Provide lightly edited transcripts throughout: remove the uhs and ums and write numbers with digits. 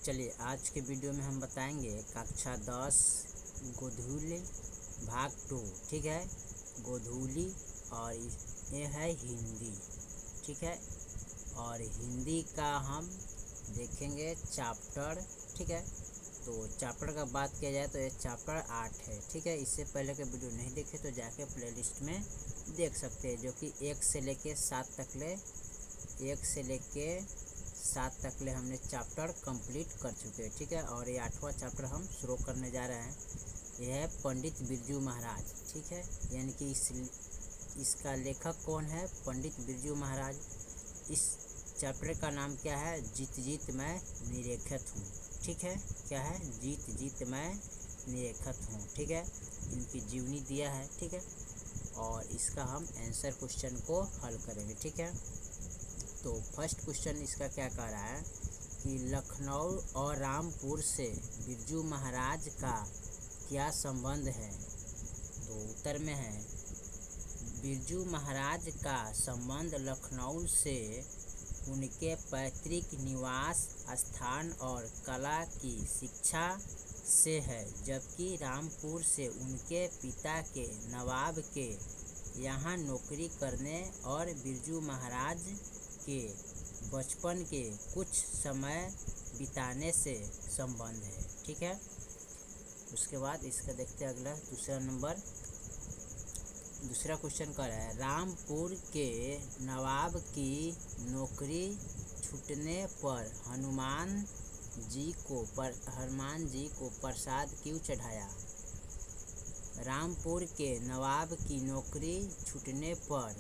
चलिए आज के वीडियो में हम बताएंगे कक्षा 10 गोधूली भाग 2। ठीक है, गोधूली और ये है हिंदी। ठीक है, और हिंदी का हम देखेंगे चैप्टर। ठीक है, तो चैप्टर का बात किया जाए तो ये चैप्टर 8 है। ठीक है, इससे पहले के वीडियो नहीं देखे तो जाके प्लेलिस्ट में देख सकते हैं, जो कि 1 से लेके 7 तक ले हमने चैप्टर कंप्लीट कर चुके हैं। ठीक है, और ये 8वां चैप्टर हम शुरू करने जा रहे हैं। यह है पंडित बिरजू महाराज। ठीक है, यानी कि इसका लेखक कौन है? पंडित बिरजू महाराज। इस चैप्टर का नाम क्या है? जीत जीत मैं निरेखत हूँ। ठीक है, क्या है? जीत जीत मैं निरेखत हूँ। ठीक है, इनकी जीवनी दिया है। ठीक है, और इसका हम आंसर क्वेश्चन को हल करेंगे। ठीक है, तो फर्स्ट क्वेश्चन इसका क्या कह रहा है कि लखनऊ और रामपुर से बिरजू महाराज का क्या संबंध है? तो उत्तर में है बिरजू महाराज का संबंध लखनऊ से उनके पैतृक निवास स्थान और कला की शिक्षा से है, जबकि रामपुर से उनके पिता के नवाब के यहाँ नौकरी करने और बिरजू महाराज के बचपन के कुछ समय बिताने से संबंध है। ठीक है, उसके बाद इसका देखते हैं अगला दूसरा क्वेश्चन कर रहा है रामपुर के नवाब की नौकरी छूटने पर हनुमान जी को प्रसाद क्यों चढ़ाया? रामपुर के नवाब की नौकरी छूटने पर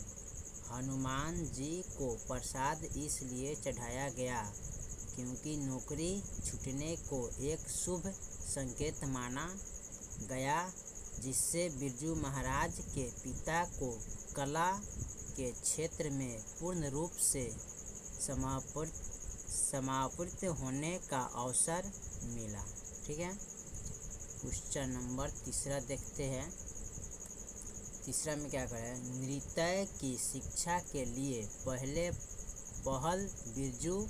हनुमान जी को प्रसाद इसलिए चढ़ाया गया क्योंकि नौकरी छूटने को एक शुभ संकेत माना गया, जिससे बिरजू महाराज के पिता को कला के क्षेत्र में पूर्ण रूप से समाप्त होने का अवसर मिला। ठीक है, क्वेश्चन नंबर तीसरा देखते हैं। तीसरा में क्या करें? नृत्य की शिक्षा के लिए पहल बिरजू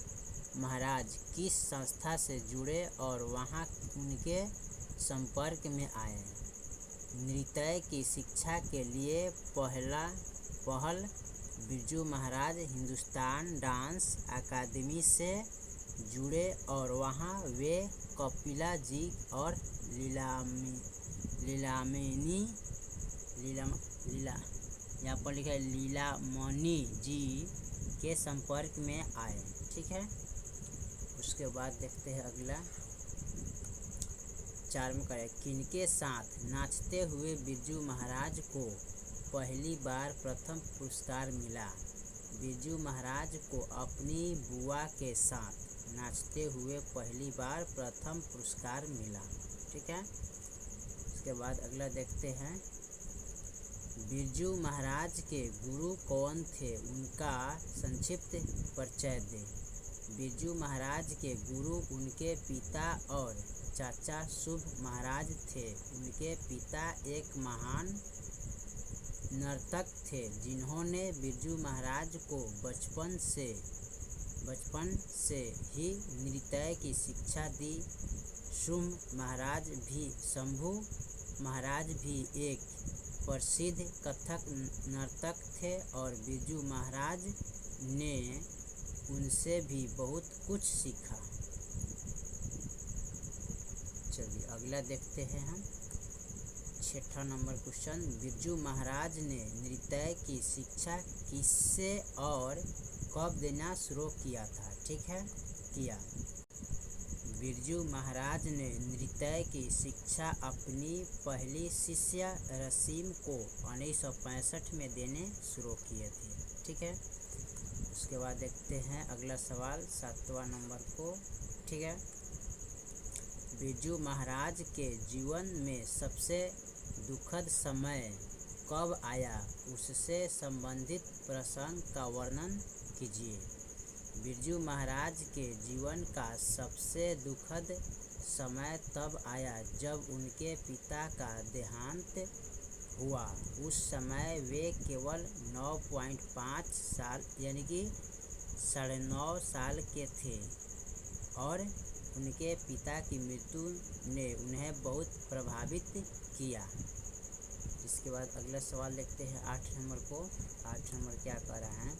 महाराज किस संस्था से जुड़े और वहां उनके संपर्क में आए? नृत्य की शिक्षा के लिए पहल बिरजू महाराज हिंदुस्तान डांस अकादमी से जुड़े और वहां वे कपिला जी और यहाँ पर लिखा है लीलामणि जी के संपर्क में आए। ठीक है, उसके बाद देखते हैं अगला 4 में करें किनके साथ नाचते हुए बिरजू महाराज को पहली बार प्रथम पुरस्कार मिला? बिरजू महाराज को अपनी बुआ के साथ नाचते हुए पहली बार प्रथम पुरस्कार मिला। ठीक है, उसके बाद अगला देखते हैं बिरजू महाराज के गुरु कौन थे? उनका संक्षिप्त परिचय दें। बिरजू महाराज के गुरु उनके पिता और चाचा शुभ महाराज थे। उनके पिता एक महान नर्तक थे जिन्होंने बिरजू महाराज को बचपन से ही नृत्य की शिक्षा दी। शंभू महाराज भी एक प्रसिद्ध कथक नर्तक थे और बिरजू महाराज ने उनसे भी बहुत कुछ सीखा। चलिए अगला देखते हैं हम 6 नंबर क्वेश्चन। बिरजू महाराज ने नृत्य की शिक्षा किससे और कब देना शुरू किया था? ठीक है, किया। बिरजू महाराज ने नृत्य की शिक्षा अपनी पहली शिष्य रसीम को 1965 में देने शुरू किए थे। ठीक है, उसके बाद देखते हैं अगला सवाल 7वां नंबर को। ठीक है, बिरजू महाराज के जीवन में सबसे दुखद समय कब आया? उससे संबंधित प्रसंग का वर्णन कीजिए। बिरजू महाराज के जीवन का सबसे दुखद समय तब आया जब उनके पिता का देहांत हुआ। उस समय वे केवल 9.5 साल यानी कि 9.5 साल के थे और उनके पिता की मृत्यु ने उन्हें बहुत प्रभावित किया। इसके बाद अगला सवाल देखते हैं 8 नंबर को। 8 नंबर क्या कह रहा है,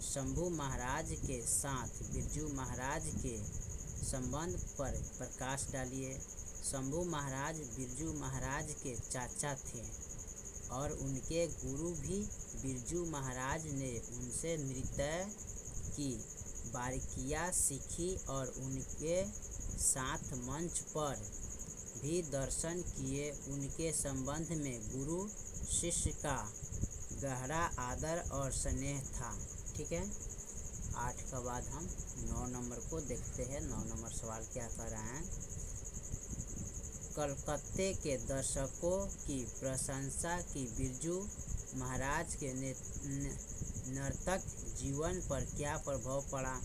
शंभू महाराज के साथ बिरजू महाराज के संबंध पर प्रकाश डालिए। शंभू महाराज बिरजू महाराज के चाचा थे और उनके गुरु भी बिरजू महाराज ने उनसे नृत्य की बारीकियां सीखी और उनके साथ मंच पर भी दर्शन किए। उनके संबंध में गुरु शिष्य का गहरा आदर और स्नेह था। ठीक है। 8 के बाद हम 9 नंबर को देखते हैं। 9 नंबर सवाल क्या कह रहा है, कलकत्ते के दर्शकों की प्रशंसा की बिरजू महाराज के नर्तक जीवन पर क्या प्रभाव पड़ा।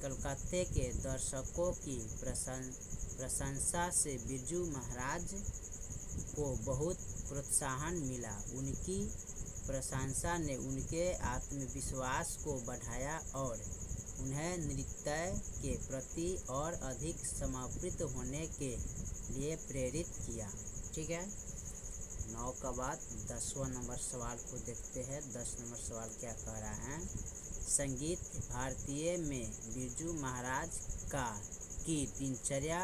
कलकत्ते के दर्शकों की प्रशंसा से बिरजू महाराज को बहुत प्रोत्साहन मिला। उनकी प्रशंसा ने उनके आत्मविश्वास को बढ़ाया और उन्हें नृत्य के प्रति और अधिक समर्पित होने के लिए प्रेरित किया। ठीक है। 9 के बाद 10वां नंबर सवाल को देखते हैं। 10 नंबर सवाल क्या कह रहा है, संगीत भारतीय में बिरजू महाराज की दिनचर्या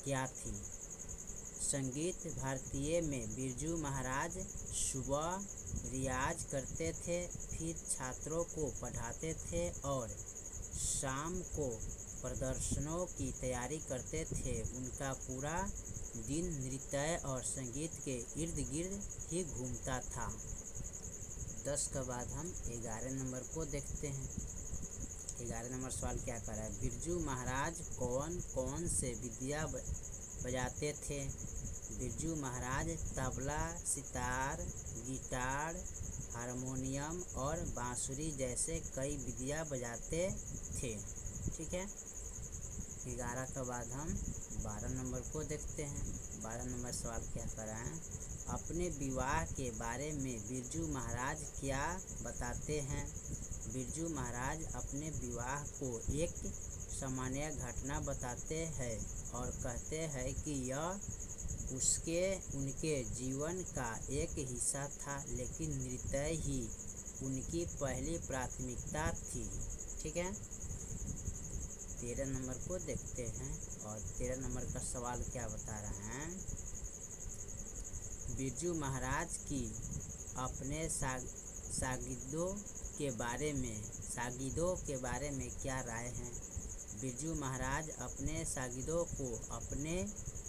क्या थी। संगीत भारतीय में बिरजू महाराज सुबह रियाज करते थे, फिर छात्रों को पढ़ाते थे और शाम को प्रदर्शनों की तैयारी करते थे। उनका पूरा दिन नृत्य और संगीत के इर्द गिर्द ही घूमता था। 10 के बाद हम 11 नंबर को देखते हैं। 11 नंबर सवाल क्या कर रहा है, बिरजू महाराज कौन कौन से विद्या बजाते थे। बिरजू महाराज तबला, सितार, गिटार, हारमोनियम और बांसुरी जैसे कई विद्या बजाते थे। ठीक है। 11 के बाद हम 12 नंबर को देखते हैं। 12 नंबर सवाल क्या कर रहा है, अपने विवाह के बारे में बिरजू महाराज क्या बताते हैं। बिरजू महाराज अपने विवाह को एक सामान्य घटना बताते हैं और कहते हैं कि यह उनके जीवन का एक हिस्सा था, लेकिन नृत्य ही उनकी पहली प्राथमिकता थी। ठीक है। 13 नंबर को देखते हैं और 13 नंबर का सवाल क्या बता रहा है, बिरजू महाराज की अपने शागिर्दों के बारे में क्या राय है। बिरजू महाराज अपने शागिर्दों को अपने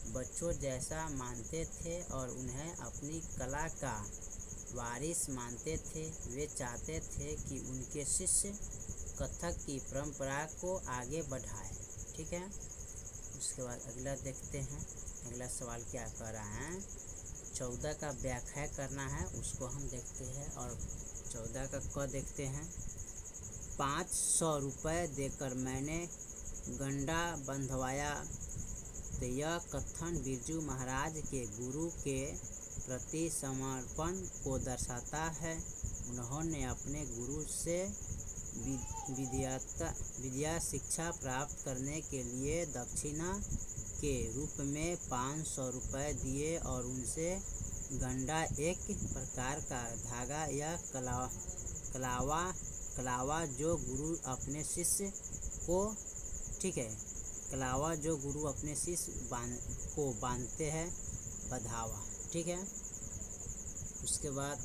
बच्चों जैसा मानते थे और उन्हें अपनी कला का वारिस मानते थे। वे चाहते थे कि उनके शिष्य कथक की परंपरा को आगे बढ़ाएं। ठीक है। उसके बाद अगला देखते हैं। अगला सवाल क्या कर रहा है, 14 का व्याख्या करना है, उसको हम देखते हैं। और 14 का क देखते हैं, 500 रुपये देकर मैंने गंडा बंधवाया। तो यह कथन बिरजू महाराज के गुरु के प्रति समर्पण को दर्शाता है। उन्होंने अपने गुरु से विद्या शिक्षा प्राप्त करने के लिए दक्षिणा के रूप में 500 रुपये दिए और उनसे गंडा, एक प्रकार का धागा या कलावा जो गुरु अपने शिष्य को, ठीक है, कलावा जो गुरु अपने शिष्य को बांधते हैं, बधावा। ठीक है। उसके बाद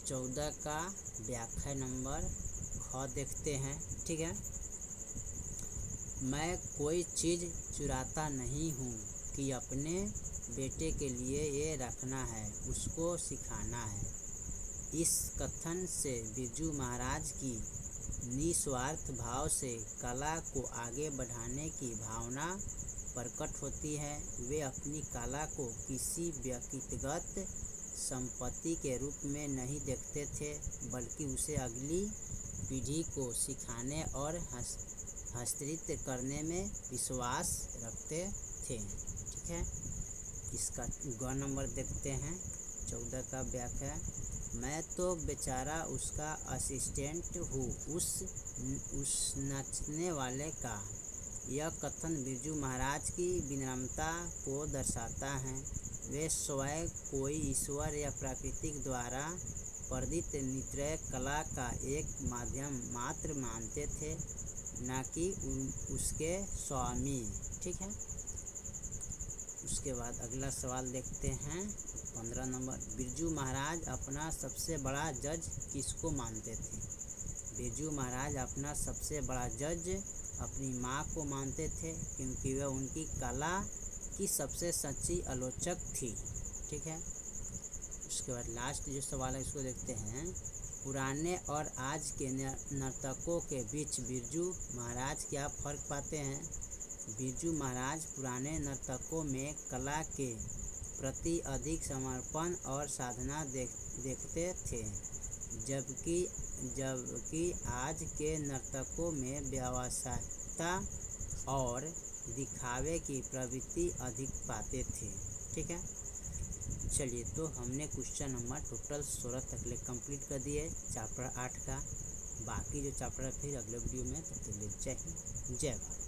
14 का व्याख्या नंबर ख देखते हैं। ठीक है। मैं कोई चीज़ चुराता नहीं हूँ कि अपने बेटे के लिए ये रखना है, उसको सिखाना है। इस कथन से बिरजू महाराज की निस्वार्थ भाव से कला को आगे बढ़ाने की भावना प्रकट होती है। वे अपनी कला को किसी व्यक्तिगत संपत्ति के रूप में नहीं देखते थे, बल्कि उसे अगली पीढ़ी को सिखाने और हस्तांतरित करने में विश्वास रखते थे। ठीक है। इसका ग नंबर देखते हैं। 14 का व्याख्या, मैं तो बेचारा उसका असिस्टेंट हूँ, उस नचने वाले का। यह कथन बिरजू महाराज की विनम्रता को दर्शाता है। वे स्वयं कोई ईश्वर या प्राकृतिक द्वारा प्रदत्त नित्य कला का एक माध्यम मात्र मानते थे, न कि उसके स्वामी। ठीक है। उसके बाद अगला सवाल देखते हैं 15 नंबर। बिरजू महाराज अपना सबसे बड़ा जज किसको मानते थे? बिरजू महाराज अपना सबसे बड़ा जज अपनी माँ को मानते थे, क्योंकि वह उनकी कला की सबसे सच्ची आलोचक थी। ठीक है। उसके बाद लास्ट जो सवाल है इसको देखते हैं। पुराने और आज के नर्तकों के बीच बिरजू महाराज क्या फ़र्क पाते हैं? बिरजू महाराज पुराने नर्तकों में कला के प्रति अधिक समर्पण और साधना देखते थे, जबकि आज के नर्तकों में व्यावसायिकता और दिखावे की प्रवृत्ति अधिक पाते थे। ठीक है। चलिए, तो हमने क्वेश्चन नंबर टोटल 16 तक ले कंप्लीट कर दिए चैप्टर 8 का। बाकी जो चैप्टर है फिर अगले वीडियो में। तब तक जय हिंद, जय भारत।